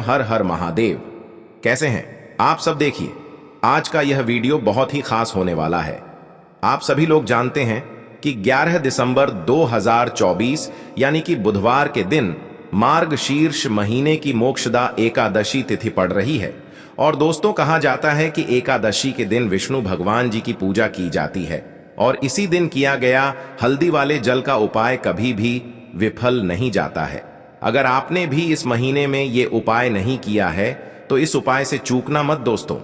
हर हर महादेव। कैसे हैं आप सब? देखिए, आज का यह वीडियो बहुत ही खास होने वाला है। आप सभी लोग जानते हैं कि 11 दिसंबर 2024 यानी कि बुधवार के दिन मार्गशीर्ष महीने की मोक्षदा एकादशी तिथि पड़ रही है। और दोस्तों, कहा जाता है कि एकादशी के दिन विष्णु भगवान जी की पूजा की जाती है और इसी दिन किया गया हल्दी वाले जल का उपाय कभी भी विफल नहीं जाता है। अगर आपने भी इस महीने में ये उपाय नहीं किया है तो इस उपाय से चूकना मत दोस्तों,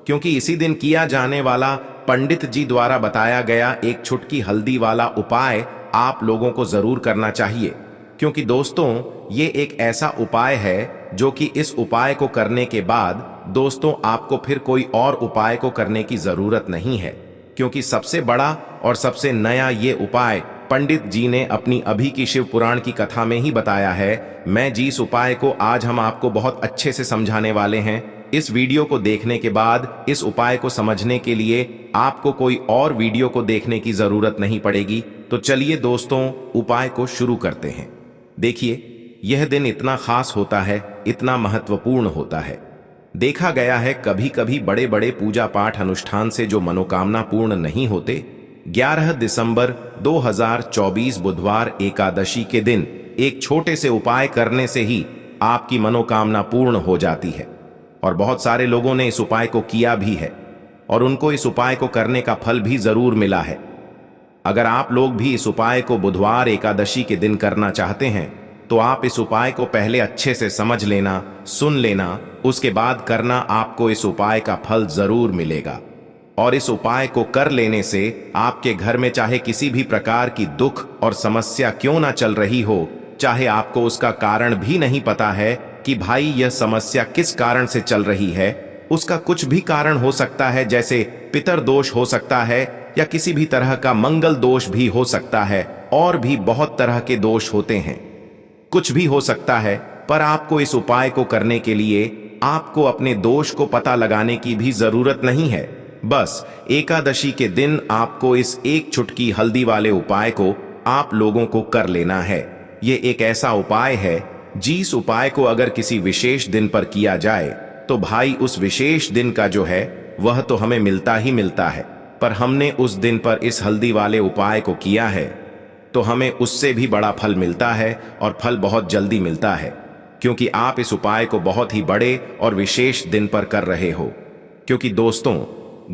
क्योंकि इसी दिन किया जाने वाला पंडित जी द्वारा बताया गया एक चुटकी हल्दी वाला उपाय आप लोगों को जरूर करना चाहिए। क्योंकि दोस्तों, ये एक ऐसा उपाय है जो कि इस उपाय को करने के बाद दोस्तों आपको फिर कोई और उपाय को करने की जरूरत नहीं है, क्योंकि सबसे बड़ा और सबसे नया ये उपाय पंडित जी ने अपनी अभी की शिव पुराण की कथा में ही बताया है। मैं जिस उपाय को आज हम आपको बहुत अच्छे से समझाने वाले हैं, इस वीडियो को देखने के बाद इस उपाय को समझने के लिए आपको कोई और वीडियो को देखने की जरूरत नहीं पड़ेगी। तो चलिए दोस्तों, उपाय को शुरू करते हैं। देखिए, यह दिन इतना खास होता है, इतना महत्वपूर्ण होता है। देखा गया है कभी कभी बड़े बड़े पूजा पाठ अनुष्ठान से जो मनोकामना पूर्ण नहीं होते, 11 दिसंबर 2024 बुधवार एकादशी के दिन एक छोटे से उपाय करने से ही आपकी मनोकामना पूर्ण हो जाती है। और बहुत सारे लोगों ने इस उपाय को किया भी है और उनको इस उपाय को करने का फल भी जरूर मिला है। अगर आप लोग भी इस उपाय को बुधवार एकादशी के दिन करना चाहते हैं तो आप इस उपाय को पहले अच्छे से समझ लेना, सुन लेना, उसके बाद करना। आपको इस उपाय का फल जरूर मिलेगा। और इस उपाय को कर लेने से आपके घर में चाहे किसी भी प्रकार की दुख और समस्या क्यों ना चल रही हो, चाहे आपको उसका कारण भी नहीं पता है कि भाई यह समस्या किस कारण से चल रही है, उसका कुछ भी कारण हो सकता है, जैसे पितर दोष हो सकता है या किसी भी तरह का मंगल दोष भी हो सकता है, और भी बहुत तरह के दोष होते हैं, कुछ भी हो सकता है। पर आपको इस उपाय को करने के लिए आपको अपने दोष को पता लगाने की भी जरूरत नहीं है। बस एकादशी के दिन आपको इस एक चुटकी हल्दी वाले उपाय को आप लोगों को कर लेना है। ये एक ऐसा उपाय है जिस उपाय को अगर किसी विशेष दिन पर किया जाए तो भाई उस विशेष दिन का जो है वह तो हमें मिलता ही मिलता है, पर हमने उस दिन पर इस हल्दी वाले उपाय को किया है तो हमें उससे भी बड़ा फल मिलता है, और फल बहुत जल्दी मिलता है, क्योंकि आप इस उपाय को बहुत ही बड़े और विशेष दिन पर कर रहे हो। क्योंकि दोस्तों,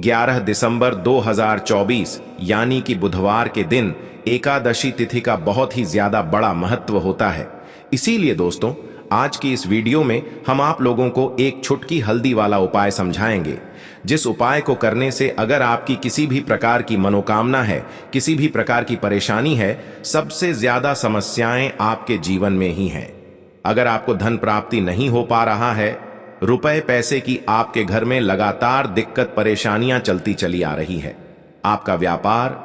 11 दिसंबर 2024 यानी कि बुधवार के दिन एकादशी तिथि का बहुत ही ज्यादा बड़ा महत्व होता है। इसीलिए दोस्तों, आज की इस वीडियो में हम आप लोगों को एक चुटकी हल्दी वाला उपाय समझाएंगे, जिस उपाय को करने से अगर आपकी किसी भी प्रकार की मनोकामना है, किसी भी प्रकार की परेशानी है, सबसे ज्यादा समस्याएं आपके जीवन में ही हैं। अगर आपको धन प्राप्ति नहीं हो पा रहा है, रुपए पैसे की आपके घर में लगातार दिक्कत परेशानियां चलती चली आ रही है, आपका व्यापार,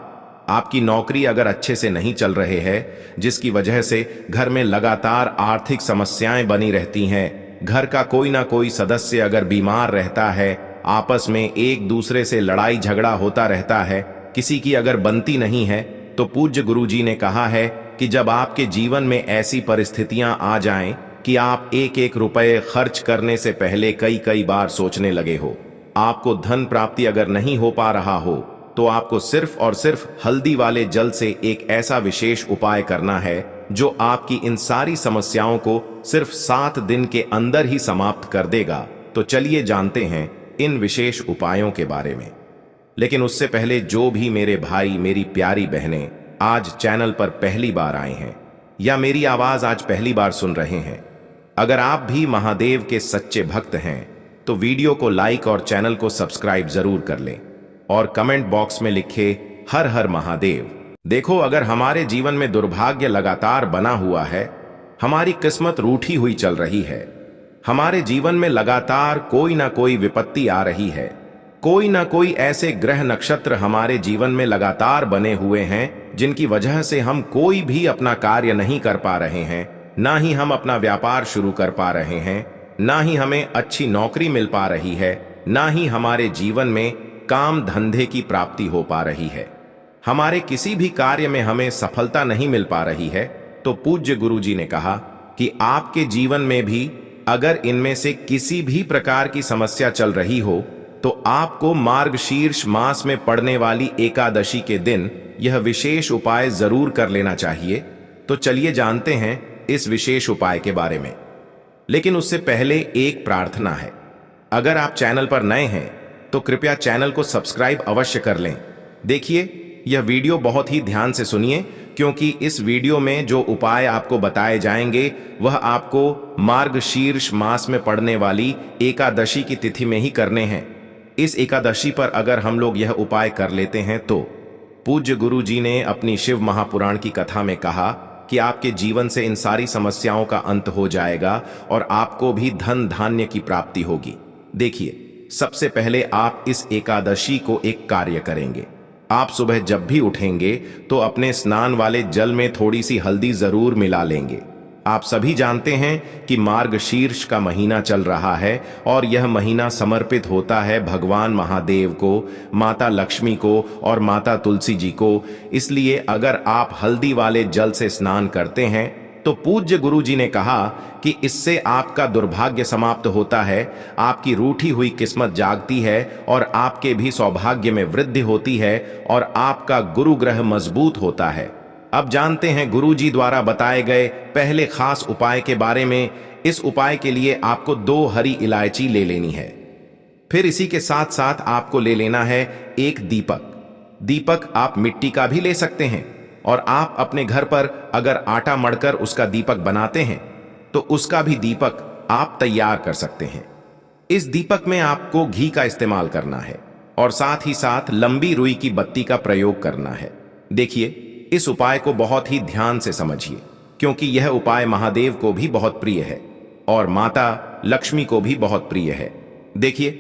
आपकी नौकरी अगर अच्छे से नहीं चल रहे हैं, जिसकी वजह से घर में लगातार आर्थिक समस्याएं बनी रहती हैं, घर का कोई ना कोई सदस्य अगर बीमार रहता है, आपस में एक दूसरे से लड़ाई झगड़ा होता रहता है, किसी की अगर बनती नहीं है, तो पूज्य गुरुजी ने कहा है कि जब आपके जीवन में ऐसी परिस्थितियां आ जाएं कि आप एक एक रुपए खर्च करने से पहले कई कई बार सोचने लगे हो, आपको धन प्राप्ति अगर नहीं हो पा रहा हो, तो आपको सिर्फ और सिर्फ हल्दी वाले जल से एक ऐसा विशेष उपाय करना है जो आपकी इन सारी समस्याओं को सिर्फ 7 दिन के अंदर ही समाप्त कर देगा। तो चलिए जानते हैं इन विशेष उपायों के बारे में। लेकिन उससे पहले जो भी मेरे भाई, मेरी प्यारी बहनें आज चैनल पर पहली बार आए हैं या मेरी आवाज आज पहली बार सुन रहे हैं, अगर आप भी महादेव के सच्चे भक्त हैं तो वीडियो को लाइक और चैनल को सब्सक्राइब जरूर कर लें और कमेंट बॉक्स में लिखे हर हर महादेव। देखो, अगर हमारे जीवन में दुर्भाग्य लगातार बना हुआ है, हमारी किस्मत रूठी हुई चल रही है, हमारे जीवन में लगातार कोई ना कोई विपत्ति आ रही है, कोई ना कोई ऐसे ग्रह नक्षत्र हमारे जीवन में लगातार बने हुए हैं जिनकी वजह से हम कोई भी अपना कार्य नहीं कर पा रहे हैं, ना ही हम अपना व्यापार शुरू कर पा रहे हैं, ना ही हमें अच्छी नौकरी मिल पा रही है, ना ही हमारे जीवन में काम धंधे की प्राप्ति हो पा रही है, हमारे किसी भी कार्य में हमें सफलता नहीं मिल पा रही है, तो पूज्य गुरुजी ने कहा कि आपके जीवन में भी अगर इनमें से किसी भी प्रकार की समस्या चल रही हो तो आपको मार्गशीर्ष मास में पड़ने वाली एकादशी के दिन यह विशेष उपाय जरूर कर लेना चाहिए। तो चलिए जानते हैं इस विशेष उपाय के बारे में। लेकिन उससे पहले एक प्रार्थना है। अगर आप चैनल पर नए हैं तो कृपया चैनल को सब्सक्राइब अवश्य कर लें। देखिए, यह वीडियो बहुत ही ध्यान से सुनिए, क्योंकि इस वीडियो में जो उपाय आपको बताए जाएंगे वह आपको मार्गशीर्ष मास में पड़ने वाली एकादशी की तिथि में ही करने हैं। इस एकादशी पर अगर हम लोग यह उपाय कर लेते हैं तो पूज्य गुरु जी ने अपनी शिव महापुराण की कथा में कहा कि आपके जीवन से इन सारी समस्याओं का अंत हो जाएगा और आपको भी धन धान्य की प्राप्ति होगी। देखिए, सबसे पहले आप इस एकादशी को एक कार्य करेंगे। आप सुबह जब भी उठेंगे तो अपने स्नान वाले जल में थोड़ी सी हल्दी जरूर मिला लेंगे। आप सभी जानते हैं कि मार्गशीर्ष का महीना चल रहा है और यह महीना समर्पित होता है भगवान महादेव को, माता लक्ष्मी को और माता तुलसी जी को। इसलिए अगर आप हल्दी वाले जल से स्नान करते हैं तो पूज्य गुरु जी ने कहा कि इससे आपका दुर्भाग्य समाप्त होता है, आपकी रूठी हुई किस्मत जागती है और आपके भी सौभाग्य में वृद्धि होती है और आपका गुरु ग्रह मजबूत होता है। अब जानते हैं गुरु जी द्वारा बताए गए पहले खास उपाय के बारे में। इस उपाय के लिए आपको 2 हरी इलायची ले लेनी है। फिर इसी के साथ साथ आपको ले लेना है एक दीपक। दीपक आप मिट्टी का भी ले सकते हैं और आप अपने घर पर अगर आटा मढ़कर उसका दीपक बनाते हैं तो उसका भी दीपक आप तैयार कर सकते हैं। इस दीपक में आपको घी का इस्तेमाल करना है और साथ ही साथ लंबी रुई की बत्ती का प्रयोग करना है। देखिए, इस उपाय को बहुत ही ध्यान से समझिए, क्योंकि यह उपाय महादेव को भी बहुत प्रिय है और माता लक्ष्मी को भी बहुत प्रिय है। देखिए,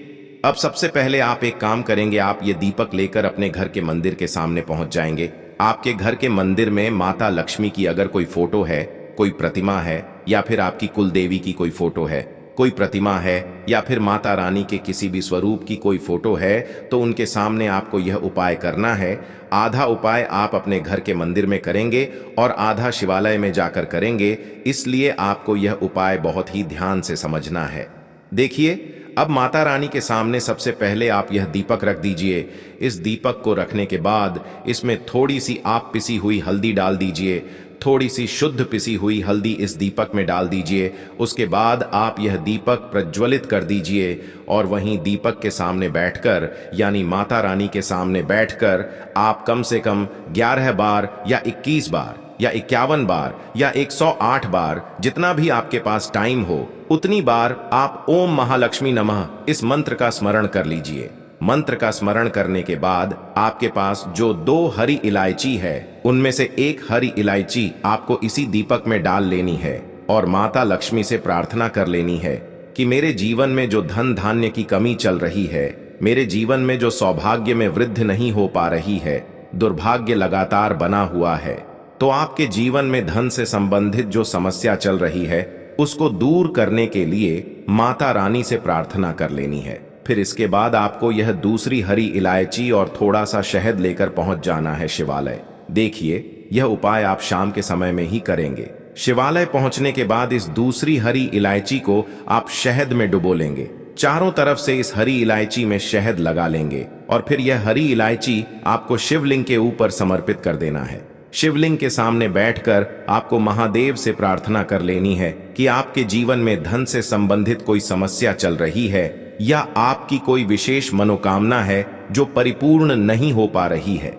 अब सबसे पहले आप एक काम करेंगे। आप ये दीपक लेकर अपने घर के मंदिर के सामने पहुंच जाएंगे। आपके घर के मंदिर में माता लक्ष्मी की अगर कोई फोटो है, कोई प्रतिमा है, या फिर आपकी कुल देवी की कोई फोटो है, कोई प्रतिमा है, या फिर माता रानी के किसी भी स्वरूप की कोई फोटो है, तो उनके सामने आपको यह उपाय करना है। आधा उपाय आप अपने घर के मंदिर में करेंगे और आधा शिवालय में जाकर करेंगे। इसलिए आपको यह उपाय बहुत ही ध्यान से समझना है। देखिए, अब माता रानी के सामने सबसे पहले आप यह दीपक रख दीजिए। इस दीपक को रखने के बाद इसमें थोड़ी सी आप पिसी हुई हल्दी डाल दीजिए। थोड़ी सी शुद्ध पिसी हुई हल्दी इस दीपक में डाल दीजिए। उसके बाद आप यह दीपक प्रज्वलित कर दीजिए और वहीं दीपक के सामने बैठकर, यानी माता रानी के सामने बैठकर, आप कम से कम 11 बार या 21 बार या 51 बार या 108 बार, जितना भी आपके पास टाइम हो उतनी बार आप ओम महालक्ष्मी नमः इस मंत्र का स्मरण कर लीजिए। मंत्र का स्मरण करने के बाद आपके पास जो 2 हरी इलायची है, उनमें से एक हरी इलायची आपको इसी दीपक में डाल लेनी है और माता लक्ष्मी से प्रार्थना कर लेनी है कि मेरे जीवन में जो धन धान्य की कमी चल रही है, मेरे जीवन में जो सौभाग्य में वृद्धि नहीं हो पा रही है, दुर्भाग्य लगातार बना हुआ है, तो आपके जीवन में धन से संबंधित जो समस्या चल रही है उसको दूर करने के लिए माता रानी से प्रार्थना कर लेनी है। फिर इसके बाद आपको यह दूसरी हरी इलायची और थोड़ा सा शहद लेकर पहुंच जाना है शिवालय। देखिए, यह उपाय आप शाम के समय में ही करेंगे। शिवालय पहुंचने के बाद इस दूसरी हरी इलायची को आप शहद में डुबो लेंगे। चारों तरफ से इस हरी इलायची में शहद लगा लेंगे और फिर यह हरी इलायची आपको शिवलिंग के ऊपर समर्पित कर देना है। शिवलिंग के सामने बैठकर आपको महादेव से प्रार्थना कर लेनी है कि आपके जीवन में धन से संबंधित कोई समस्या चल रही है या आपकी कोई विशेष मनोकामना है जो परिपूर्ण नहीं हो पा रही है,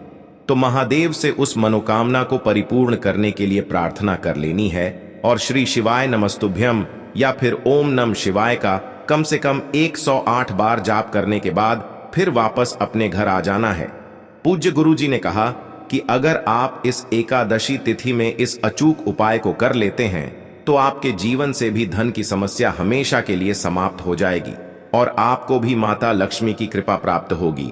तो महादेव से उस मनोकामना को परिपूर्ण करने के लिए प्रार्थना कर लेनी है और श्री शिवाय नमस्तुभ्यम या फिर ओम नम शिवाय का कम से कम 108 बार जाप करने के बाद फिर वापस अपने घर आ जाना है। पूज्य गुरु जी ने कहा कि अगर आप इस एकादशी तिथि में इस अचूक उपाय को कर लेते हैं तो आपके जीवन से भी धन की समस्या हमेशा के लिए समाप्त हो जाएगी और आपको भी माता लक्ष्मी की कृपा प्राप्त होगी।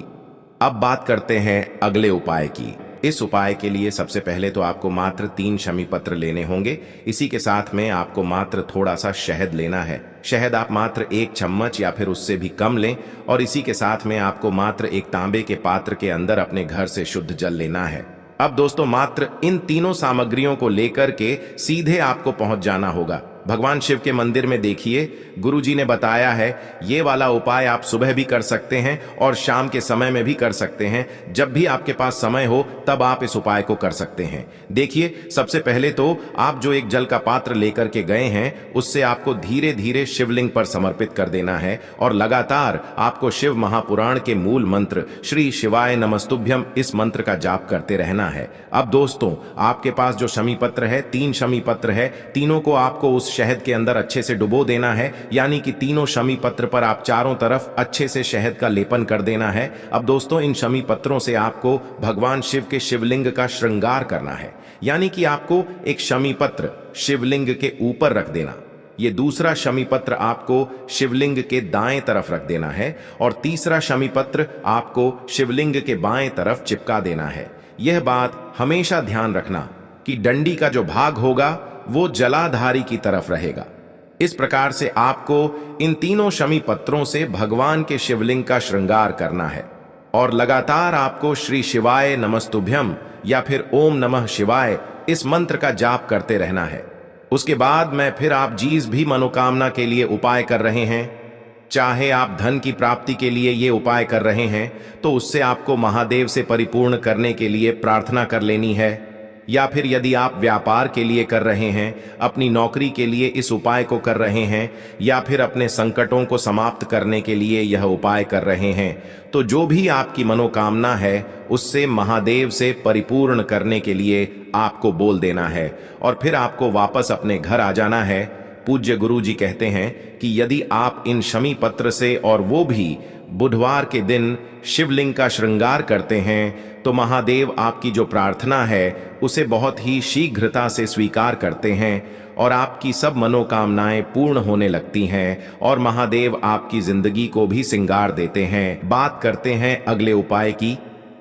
अब बात करते हैं अगले उपाय की। इस उपाय के लिए सबसे पहले तो आपको मात्र 3 शमी पत्र लेने होंगे। इसी के साथ में आपको मात्र थोड़ा सा शहद लेना है। शहद आप मात्र 1 चम्मच या फिर उससे भी कम लें और इसी के साथ में आपको मात्र एक तांबे के पात्र के अंदर अपने घर से शुद्ध जल लेना है। अब दोस्तों, मात्र इन तीनों सामग्रियों को लेकर के सीधे आपको पहुंच जाना होगा भगवान शिव के मंदिर में देखिए, गुरुजी ने बताया है ये वाला उपाय आप सुबह भी कर सकते हैं और शाम के समय में भी कर सकते हैं। जब भी आपके पास समय हो तब आप इस उपाय को कर सकते हैं। देखिए, सबसे पहले तो आप जो एक जल का पात्र लेकर के गए हैं उससे आपको धीरे धीरे शिवलिंग पर समर्पित कर देना है और लगातार आपको शिव महापुराण के मूल मंत्र श्री शिवाय नमस्तुभ्यम इस मंत्र का जाप करते रहना है। अब दोस्तों, आपके पास जो शमी पत्र है, 3 शमी पत्र है, तीनों को आपको उस शहद के अंदर अच्छे से डुबो देना है, यानी कि तीनों शमी पत्र पर आप चारों तरफ अच्छे से शहद का लेपन कर देना है। अब दोस्तों, इन शमी पत्रों से आपको भगवान शिव के शिवलिंग का श्रृंगार करना है, यानी कि आपको एक शमी पत्र शिवलिंग के ऊपर रख देना, ये दूसरा शमी पत्र आपको शिवलिंग के दाएं तरफ रख देना है और तीसरा शमी पत्र आपको शिवलिंग के बाएं तरफ चिपका देना है। यह बात हमेशा ध्यान रखना कि डंडी का जो भाग होगा वो जलाधारी की तरफ रहेगा। इस प्रकार से आपको इन तीनों शमी पत्रों से भगवान के शिवलिंग का श्रृंगार करना है और लगातार आपको श्री शिवाय नमस्तुभ्यम या फिर ओम नमः शिवाय इस मंत्र का जाप करते रहना है। उसके बाद में फिर आप जिस भी मनोकामना के लिए उपाय कर रहे हैं, चाहे आप धन की प्राप्ति के लिए ये उपाय कर रहे हैं तो उससे आपको महादेव से परिपूर्ण करने के लिए प्रार्थना कर लेनी है, या फिर यदि आप व्यापार के लिए कर रहे हैं, अपनी नौकरी के लिए इस उपाय को कर रहे हैं, या फिर अपने संकटों को समाप्त करने के लिए यह उपाय कर रहे हैं, तो जो भी आपकी मनोकामना है उससे महादेव से परिपूर्ण करने के लिए आपको बोल देना है और फिर आपको वापस अपने घर आ जाना है। पूज्य गुरु जी कहते हैं कि यदि आप इन शमी पत्र से और वो भी बुधवार के दिन शिवलिंग का श्रृंगार करते हैं तो महादेव आपकी जो प्रार्थना है उसे बहुत ही शीघ्रता से स्वीकार करते हैं और आपकी सब मनोकामनाएं पूर्ण होने लगती हैं और महादेव आपकी जिंदगी को भी सिंगार देते हैं। बात करते हैं अगले उपाय की।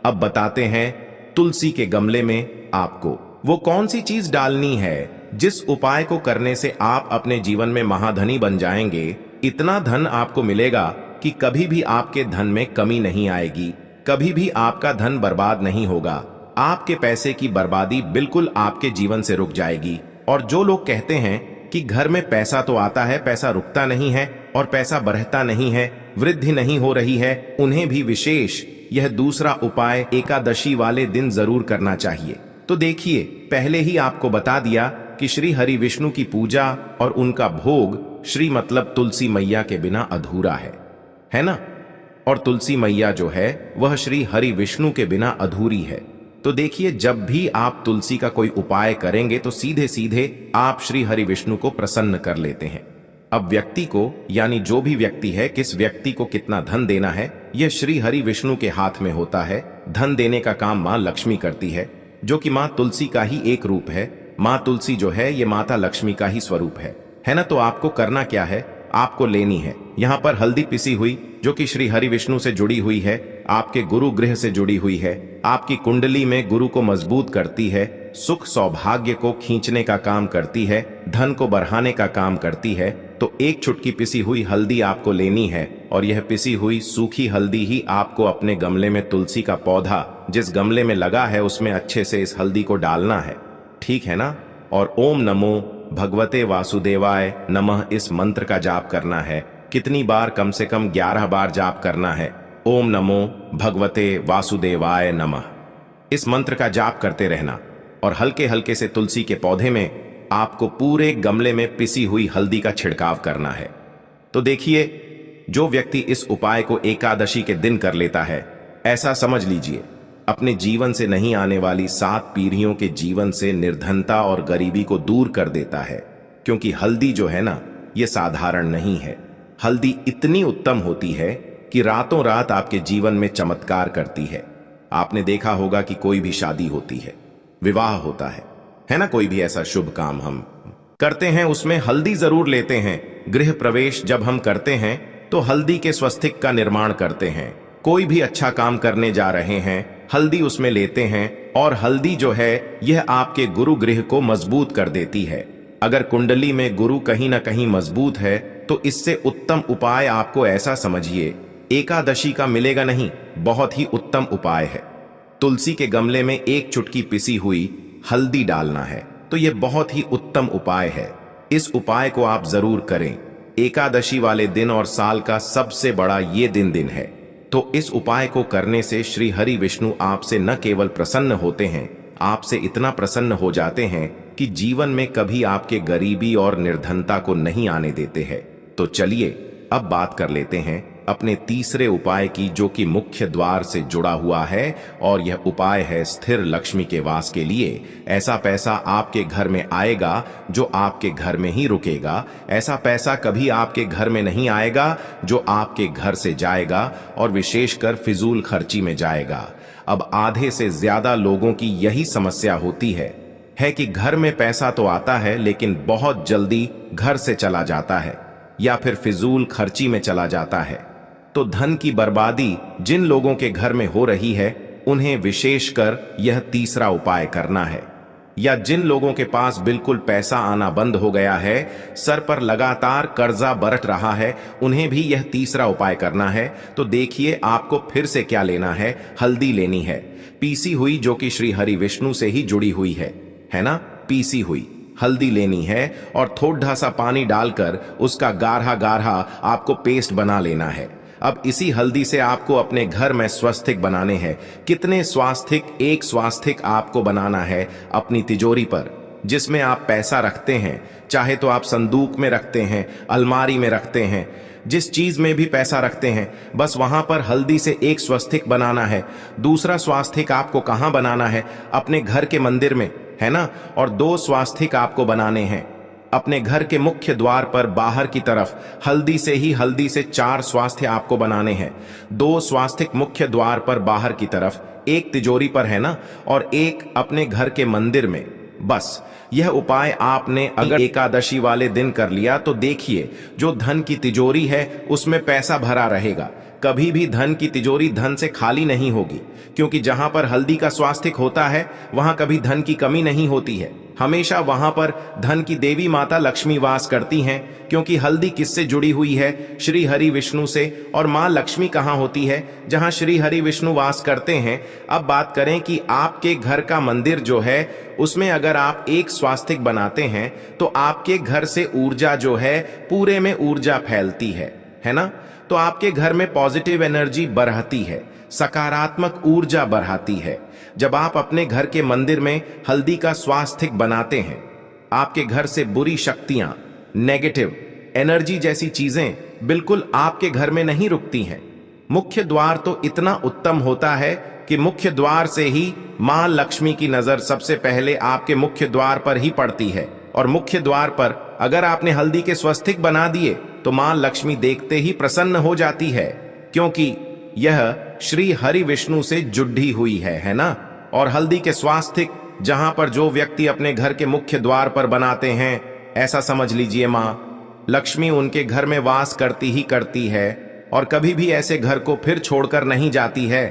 अब बताते हैं तुलसी के गमले में आपको वो कौन सी चीज डालनी है जिस उपाय को करने से आप अपने जीवन में महाधनी बन जाएंगे। इतना धन आपको मिलेगा कि कभी भी आपके धन में कमी नहीं आएगी, कभी भी आपका धन बर्बाद नहीं होगा। आपके पैसे की बर्बादी बिल्कुल आपके जीवन से रुक जाएगी। और जो लोग कहते हैं कि घर में पैसा तो आता है, पैसा रुकता नहीं है और पैसा बढ़ता नहीं है, वृद्धि नहीं हो रही है, उन्हें भी विशेष यह दूसरा उपाय एकादशी वाले दिन जरूर करना चाहिए। तो देखिए, पहले ही आपको बता दिया कि श्री हरि विष्णु की पूजा और उनका भोग श्री मतलब तुलसी मैया के बिना अधूरा है ना। और तुलसी मैया जो है वह श्री हरि विष्णु के बिना अधूरी है। तो देखिए, जब भी आप तुलसी का कोई उपाय करेंगे तो सीधे सीधे आप श्री हरि विष्णु को प्रसन्न कर लेते हैं। अब व्यक्ति को, यानी जो भी व्यक्ति है, किस व्यक्ति को कितना धन देना है यह श्री हरि विष्णु के हाथ में होता है। धन देने का काम मां लक्ष्मी करती है, जो कि मां तुलसी का ही एक रूप है। मां तुलसी जो है ये माता लक्ष्मी का ही स्वरूप है ना। तो आपको करना क्या है, आपको लेनी है यहाँ पर हल्दी पिसी हुई, जो कि श्री हरि विष्णु से जुड़ी हुई है, आपके गुरु गृह से जुड़ी हुई है, आपकी कुंडली में गुरु को मजबूत करती है, सुख सौभाग्य को खींचने का काम करती है, धन को बढ़ाने का काम करती है। तो एक चुटकी पिसी हुई हल्दी आपको लेनी है और यह पिसी हुई सूखी हल्दी ही आपको अपने गमले में, तुलसी का पौधा जिस गमले में लगा है उसमें अच्छे से इस हल्दी को डालना है, ठीक है ना। और ओम नमो भगवते वासुदेवाय नमः इस मंत्र का जाप करना है। कितनी बार? कम से कम 11 बार जाप करना है। ओम नमो भगवते वासुदेवाय नमः इस मंत्र का जाप करते रहना और हल्के हल्के से तुलसी के पौधे में आपको पूरे गमले में पिसी हुई हल्दी का छिड़काव करना है। तो देखिए, जो व्यक्ति इस उपाय को एकादशी के दिन कर लेता है, ऐसा समझ लीजिए अपने जीवन से नहीं आने वाली 7 पीढ़ियों के जीवन से निर्धनता और गरीबी को दूर कर देता है। क्योंकि हल्दी जो है ना, ये साधारण नहीं है। हल्दी इतनी उत्तम होती है कि रातों रात आपके जीवन में चमत्कार करती है। आपने देखा होगा कि कोई भी शादी होती है, विवाह होता है ना, कोई भी ऐसा शुभ काम हम करते हैं उसमें हल्दी जरूर लेते हैं। गृह प्रवेश जब हम करते हैं तो हल्दी के स्वस्तिक का निर्माण करते हैं। कोई भी अच्छा काम करने जा रहे हैं, हल्दी उसमें लेते हैं और हल्दी जो है यह आपके गुरु गृह को मजबूत कर देती है। अगर कुंडली में गुरु कहीं ना कहीं मजबूत है तो इससे उत्तम उपाय आपको ऐसा समझिए एकादशी का मिलेगा नहीं, बहुत ही उत्तम उपाय है। तुलसी के गमले में एक चुटकी पिसी हुई हल्दी डालना है, तो यह बहुत ही उत्तम उपाय है। इस उपाय को आप जरूर करें। एकादशी वाले दिन और साल का सबसे बड़ा ये दिन है। तो इस उपाय को करने से श्री हरि विष्णु आपसे न केवल प्रसन्न होते हैं, आपसे इतना प्रसन्न हो जाते हैं कि जीवन में कभी आपके गरीबी और निर्धनता को नहीं आने देते हैं। तो चलिए अब बात कर लेते हैं अपने तीसरे उपाय की, जो कि मुख्य द्वार से जुड़ा हुआ है। और यह उपाय है स्थिर लक्ष्मी के वास के लिए। ऐसा पैसा आपके घर में आएगा जो आपके घर में ही रुकेगा। ऐसा पैसा कभी आपके घर में नहीं आएगा जो आपके घर से जाएगा और विशेषकर फिजूल खर्ची में जाएगा। अब आधे से ज्यादा लोगों की यही समस्या होती है कि घर में पैसा तो आता है लेकिन बहुत जल्दी घर से चला जाता है या फिर फिजूल खर्ची में चला जाता है। तो धन की बर्बादी जिन लोगों के घर में हो रही है उन्हें विशेषकर यह तीसरा उपाय करना है। या जिन लोगों के पास बिल्कुल पैसा आना बंद हो गया है, सर पर लगातार कर्जा बरत रहा है, उन्हें भी यह तीसरा उपाय करना है। तो देखिए आपको फिर से क्या लेना है। हल्दी लेनी है, पीसी हुई, जो कि श्री हरि विष्णु से ही जुड़ी हुई है ना। पीसी हुई हल्दी लेनी है और थोड़ा सा पानी डालकर उसका गाढ़ा गाढ़ा आपको पेस्ट बना लेना है। अब इसी हल्दी से आपको अपने घर में स्वास्तिक बनाने हैं। कितने स्वास्तिक? एक स्वास्तिक आपको बनाना है अपनी तिजोरी पर, जिसमें आप पैसा रखते हैं। चाहे तो आप संदूक में रखते हैं, अलमारी में रखते हैं, जिस चीज में भी पैसा रखते हैं, बस वहां पर हल्दी से एक स्वास्तिक बनाना है। दूसरा स्वास्तिक आपको कहां बनाना है? अपने घर के मंदिर में, है ना। और 2 स्वास्तिक आपको बनाने हैं अपने घर के मुख्य द्वार पर बाहर की तरफ। हल्दी से 4 स्वास्तिक आपको बनाने हैं। 2 स्वास्तिक मुख्य द्वार पर बाहर की तरफ, एक तिजोरी पर, है ना, और एक अपने घर के मंदिर में। बस यह उपाय आपने अगर एकादशी वाले दिन कर लिया तो देखिए जो धन की तिजोरी है उसमें पैसा भरा रहेगा। कभी भी धन की तिजोरी धन से खाली नहीं होगी, क्योंकि जहां पर हल्दी का स्वास्तिक होता है वहां कभी धन की कमी नहीं होती है। हमेशा वहां पर धन की देवी माता लक्ष्मी वास करती हैं, क्योंकि हल्दी किससे जुड़ी हुई है? श्री हरि विष्णु से। और मां लक्ष्मी कहां होती है? जहां श्री हरि विष्णु वास करते हैं। अब बात करें कि आपके घर का मंदिर जो है उसमें अगर आप एक स्वास्तिक बनाते हैं तो आपके घर से ऊर्जा जो है पूरे में ऊर्जा फैलती है ना। तो आपके घर में पॉजिटिव एनर्जी बढ़ती है, सकारात्मक ऊर्जा बढ़ाती है। जब आप अपने घर के मंदिर में हल्दी का स्वास्तिक बनाते हैं, आपके घर से बुरी शक्तियां, नेगेटिव एनर्जी जैसी चीजें बिल्कुल आपके घर में नहीं रुकती हैं। मुख्य द्वार तो इतना उत्तम होता है कि मुख्य द्वार से ही मां लक्ष्मी की नजर सबसे पहले आपके मुख्य द्वार पर ही पड़ती है। और मुख्य द्वार पर अगर आपने हल्दी के स्वास्तिक बना दिए तो मां लक्ष्मी देखते ही प्रसन्न हो जाती है, क्योंकि यह श्री हरि विष्णु से जुड़ी हुई है ना। और हल्दी के स्वास्तिक जहां पर जो व्यक्ति अपने घर के मुख्य द्वार पर बनाते हैं, ऐसा समझ लीजिए मां लक्ष्मी उनके घर में वास करती ही करती है और कभी भी ऐसे घर को फिर छोड़कर नहीं जाती है।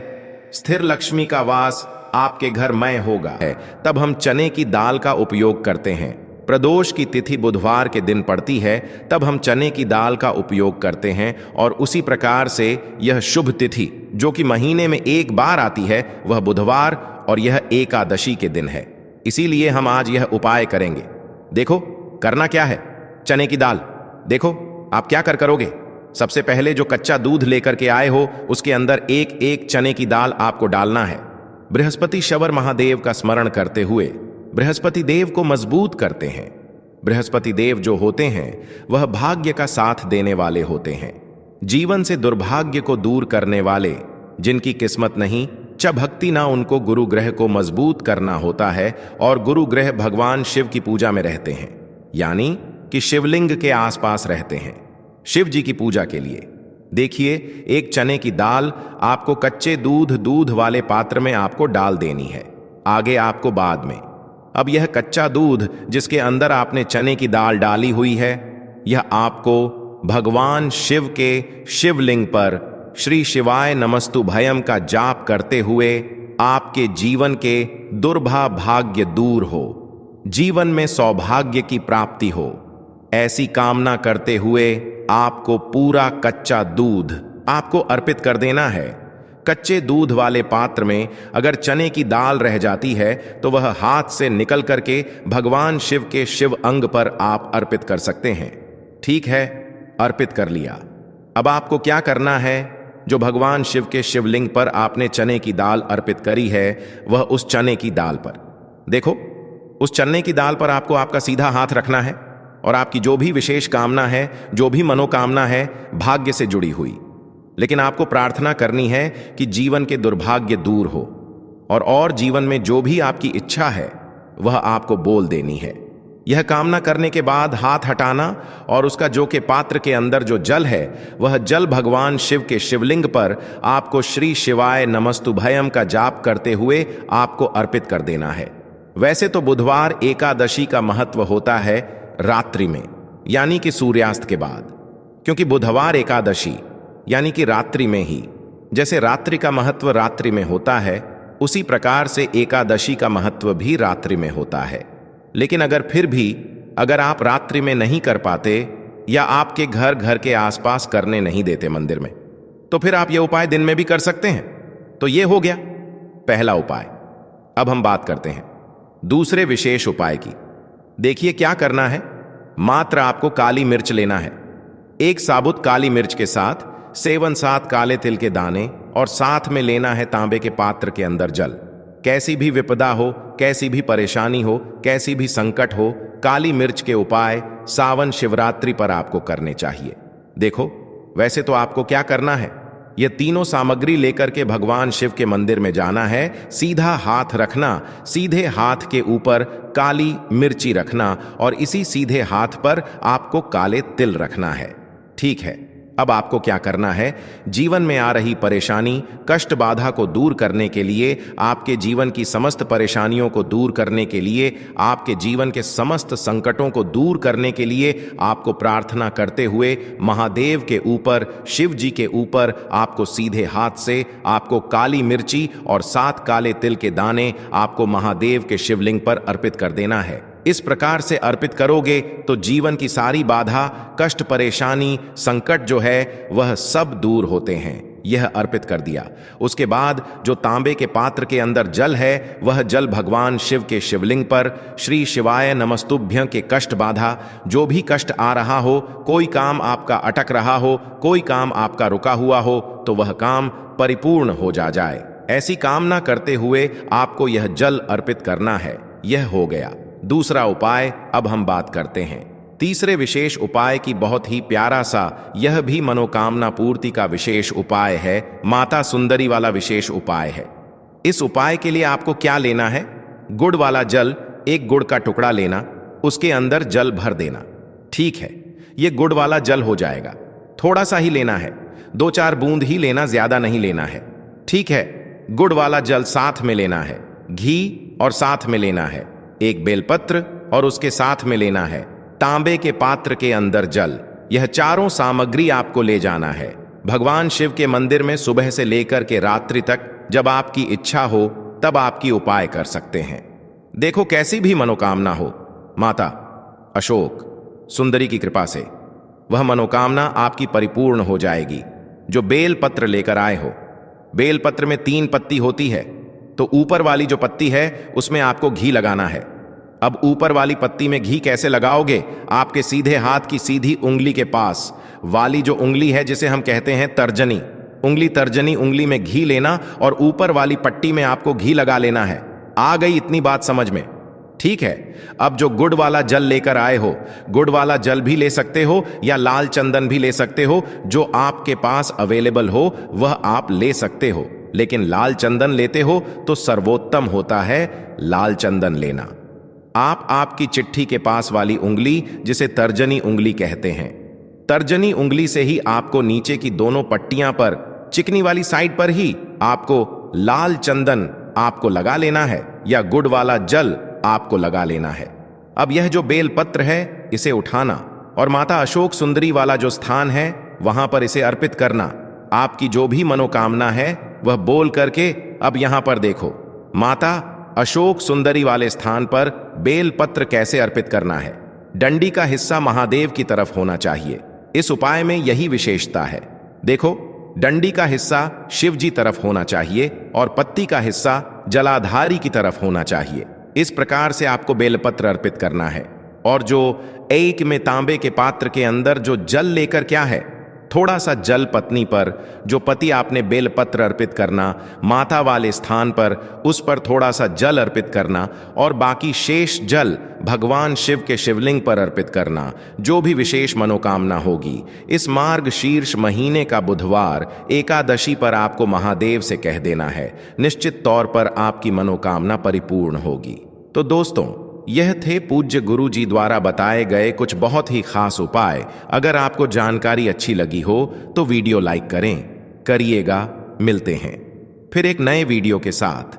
स्थिर लक्ष्मी का वास आपके घर में होगा। तब हम चने की दाल का उपयोग करते हैं। प्रदोष की तिथि बुधवार के दिन पड़ती है, तब हम चने की दाल का उपयोग करते हैं। और उसी प्रकार से यह शुभ तिथि जो कि महीने में एक बार आती है वह बुधवार, और यह एकादशी के दिन है। इसीलिए हम आज यह उपाय करेंगे। देखो करना क्या है। चने की दाल, देखो आप क्या करोगे। सबसे पहले जो कच्चा दूध लेकर के आए हो उसके अंदर एक एक चने की दाल आपको डालना है। बृहस्पति शवर महादेव का स्मरण करते हुए बृहस्पति देव को मजबूत करते हैं। बृहस्पति देव जो होते हैं वह भाग्य का साथ देने वाले होते हैं, जीवन से दुर्भाग्य को दूर करने वाले। जिनकी किस्मत नहीं, च भक्ति ना, उनको गुरु ग्रह को मजबूत करना होता है। और गुरु ग्रह भगवान शिव की पूजा में रहते हैं, यानी कि शिवलिंग के आसपास रहते हैं, शिव जी की पूजा के लिए। देखिए एक चने की दाल आपको कच्चे दूध वाले पात्र में आपको डाल देनी है, आगे आपको बाद में। अब यह कच्चा दूध जिसके अंदर आपने चने की दाल डाली हुई है, यह आपको भगवान शिव के शिवलिंग पर श्री शिवाय नमस्तु भयम का जाप करते हुए आपके जीवन के दुर्भा भाग्य दूर हो, जीवन में सौभाग्य की प्राप्ति हो, ऐसी कामना करते हुए आपको पूरा कच्चा दूध आपको अर्पित कर देना है। कच्चे दूध वाले पात्र में अगर चने की दाल रह जाती है तो वह हाथ से निकल करके भगवान शिव के शिव अंग पर आप अर्पित कर सकते हैं। ठीक है, अर्पित कर लिया। अब आपको क्या करना है? जो भगवान शिव के शिवलिंग पर आपने चने की दाल अर्पित करी है, वह उस चने की दाल पर देखो, उस चने की दाल पर आपको आपका सीधा हाथ रखना है और आपकी जो भी विशेष कामना है, जो भी मनोकामना है, भाग्य से जुड़ी हुई, लेकिन आपको प्रार्थना करनी है कि जीवन के दुर्भाग्य दूर हो और जीवन में जो भी आपकी इच्छा है वह आपको बोल देनी है। यह कामना करने के बाद हाथ हटाना और उसका जो के पात्र के अंदर जो जल है वह जल भगवान शिव के शिवलिंग पर आपको श्री शिवाय नमस्तुभयम का जाप करते हुए आपको अर्पित कर देना है। वैसे तो बुधवार एकादशी का महत्व होता है रात्रि में, यानी कि सूर्यास्त के बाद, क्योंकि बुधवार एकादशी यानी कि रात्रि में ही, जैसे रात्रि का महत्व रात्रि में होता है उसी प्रकार से एकादशी का महत्व भी रात्रि में होता है। लेकिन अगर आप रात्रि में नहीं कर पाते या आपके घर के आसपास करने नहीं देते मंदिर में, तो फिर आप यह उपाय दिन में भी कर सकते हैं। तो यह हो गया पहला उपाय। अब हम बात करते हैं दूसरे विशेष उपाय की। देखिए क्या करना है। मात्र आपको काली मिर्च लेना है। एक साबुत काली मिर्च के साथ 7 काले तिल के दाने और साथ में लेना है तांबे के पात्र के अंदर जल। कैसी भी विपदा हो, कैसी भी परेशानी हो, कैसी भी संकट हो, काली मिर्च के उपाय सावन शिवरात्रि पर आपको करने चाहिए। देखो, वैसे तो आपको क्या करना है, ये तीनों सामग्री लेकर के भगवान शिव के मंदिर में जाना है, सीधा हाथ रखना, सीधे हाथ के ऊपर काली मिर्ची रखना और इसी सीधे हाथ पर आपको काले तिल रखना है। ठीक है, अब आपको क्या करना है, जीवन में आ रही परेशानी, कष्ट बाधा को दूर करने के लिए, आपके जीवन की समस्त परेशानियों को दूर करने के लिए, आपके जीवन के समस्त संकटों को दूर करने के लिए आपको प्रार्थना करते हुए महादेव के ऊपर, शिव जी के ऊपर आपको सीधे हाथ से आपको काली मिर्ची और 7 काले तिल के दाने आपको महादेव के शिवलिंग पर अर्पित कर देना है। इस प्रकार से अर्पित करोगे तो जीवन की सारी बाधा, कष्ट, परेशानी, संकट जो है वह सब दूर होते हैं। यह अर्पित कर दिया। उसके बाद जो तांबे के पात्र के अंदर जल है वह जल भगवान शिव के शिवलिंग पर श्री शिवाय नमस्तुभ्यं के कष्ट बाधा, जो भी कष्ट आ रहा हो, कोई काम आपका अटक रहा हो, कोई काम आपका रुका हुआ हो, तो वह काम परिपूर्ण हो जाए, ऐसी कामना करते हुए आपको यह जल अर्पित करना है। यह हो गया दूसरा उपाय। अब हम बात करते हैं तीसरे विशेष उपाय की। बहुत ही प्यारा सा यह भी मनोकामना पूर्ति का विशेष उपाय है, माता सुंदरी वाला विशेष उपाय है। इस उपाय के लिए आपको क्या लेना है, गुड़ वाला जल, एक गुड़ का टुकड़ा लेना, उसके अंदर जल भर देना। ठीक है, यह गुड़ वाला जल हो जाएगा। थोड़ा सा ही लेना है, 2-4 बूंद ही लेना, ज्यादा नहीं लेना है। ठीक है, गुड़ वाला जल साथ में लेना है, घी और साथ में लेना है, एक बेलपत्र और उसके साथ में लेना है तांबे के पात्र के अंदर जल। यह चारों सामग्री आपको ले जाना है भगवान शिव के मंदिर में। सुबह से लेकर के रात्रि तक जब आपकी इच्छा हो तब आपकी उपाय कर सकते हैं। देखो, कैसी भी मनोकामना हो, माता अशोक सुंदरी की कृपा से वह मनोकामना आपकी परिपूर्ण हो जाएगी। जो बेल पत्र लेकर आए हो, बेल पत्र में 3 पत्ती होती है, तो ऊपर वाली जो पत्ती है उसमें आपको घी लगाना है। अब ऊपर वाली पत्ती में घी कैसे लगाओगे, आपके सीधे हाथ की सीधी उंगली के पास वाली जो उंगली है, जिसे हम कहते हैं तर्जनी उंगली, तर्जनी उंगली में घी लेना और ऊपर वाली पट्टी में आपको घी लगा लेना है। आ गई इतनी बात समझ में? ठीक है। अब जो गुड़ वाला जल लेकर आए हो, गुड़ वाला जल भी ले सकते हो या लाल चंदन भी ले सकते हो, जो आपके पास अवेलेबल हो वह आप ले सकते हो। लेकिन लाल चंदन लेते हो तो सर्वोत्तम होता है लाल चंदन लेना। आप आपकी चिट्ठी के पास वाली उंगली, जिसे तर्जनी उंगली कहते हैं, तर्जनी उंगली से ही आपको नीचे की दोनों पट्टियां पर, चिकनी वाली साइड पर ही आपको लाल चंदन आपको लगा लेना है या गुड़ वाला जल आपको लगा लेना है। अब यह जो बेल पत्र है इसे उठाना और माता अशोक सुंदरी वाला जो स्थान है वहां पर इसे अर्पित करना। आपकी जो भी मनोकामना है वह बोल करके, अब यहां पर देखो, माता अशोक सुंदरी वाले स्थान पर बेल पत्र कैसे अर्पित करना है। डंडी का हिस्सा महादेव की तरफ होना चाहिए। इस उपाय में यही विशेषता है। देखो, डंडी का हिस्सा शिव जी तरफ होना चाहिए और पत्ती का हिस्सा जलाधारी की तरफ होना चाहिए। इस प्रकार से आपको बेलपत्र अर्पित करना है। और जो एक में तांबे के पात्र के अंदर जो जल लेकर क्या है, थोड़ा सा जल पत्नी पर, जो पति आपने बेलपत्र अर्पित करना, माता वाले स्थान पर उस पर थोड़ा सा जल अर्पित करना और बाकी शेष जल भगवान शिव के शिवलिंग पर अर्पित करना। जो भी विशेष मनोकामना होगी इस मार्ग शीर्ष महीने का बुधवार एकादशी पर आपको महादेव से कह देना है। निश्चित तौर पर आपकी मनोकामना परिपूर्ण होगी। तो दोस्तों, यह थे पूज्य गुरु जी द्वारा बताए गए कुछ बहुत ही खास उपाय। अगर आपको जानकारी अच्छी लगी हो तो वीडियो लाइक करिएगा। मिलते हैं फिर एक नए वीडियो के साथ।